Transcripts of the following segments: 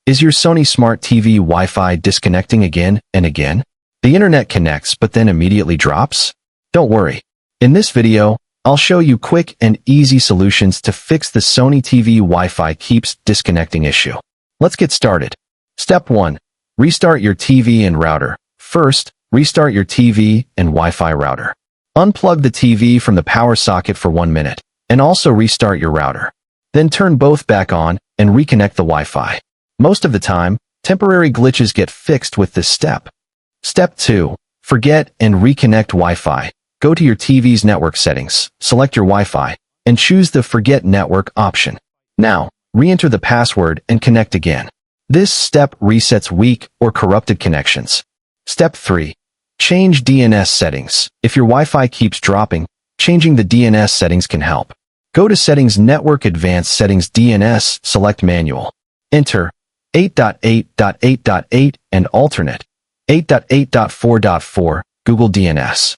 Is your Sony Smart TV Wi-Fi disconnecting again and again? The internet connects but then immediately drops? Don't worry. In this video, I'll show you quick and easy solutions to fix the Sony TV Wi-Fi keeps disconnecting issue. Let's get started. Step 1. Restart your TV and router. First, restart your TV and Wi-Fi router. Unplug the TV from the power socket for 1 minute, and also restart your router. Then turn both back on and reconnect the Wi-Fi. Most of the time, temporary glitches get fixed with this step. Step 2. Forget and reconnect Wi-Fi. Go to your TV's network settings, select your Wi-Fi, and choose the Forget Network option. Now, re-enter the password and connect again. This step resets weak or corrupted connections. Step 3. Change DNS settings. If your Wi-Fi keeps dropping, changing the DNS settings can help. Go to Settings, Network, Advanced Settings, DNS, select Manual. Enter 8.8.8.8 and alternate 8.8.4.4 Google DNS.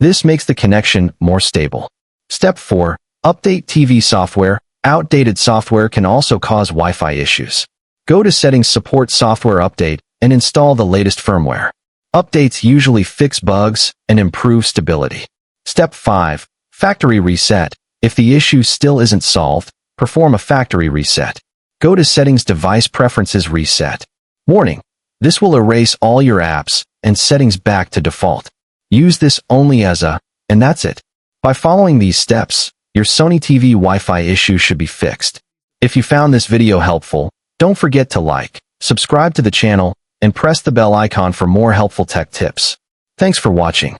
This makes the connection more stable. Step 4. Update TV software. Outdated software can also cause Wi-Fi issues. Go to Settings, Support Software Update, and install the latest firmware. Updates usually fix bugs and improve stability. Step 5. Factory reset. If the issue still isn't solved, perform a factory reset. Go to Settings, Device Preferences, Reset. Warning: this will erase all your apps and settings back to default. Use this only as a, and that's it. By following these steps, your Sony TV Wi-Fi issue should be fixed. If you found this video helpful, don't forget to like, subscribe to the channel, and press the bell icon for more helpful tech tips. Thanks for watching.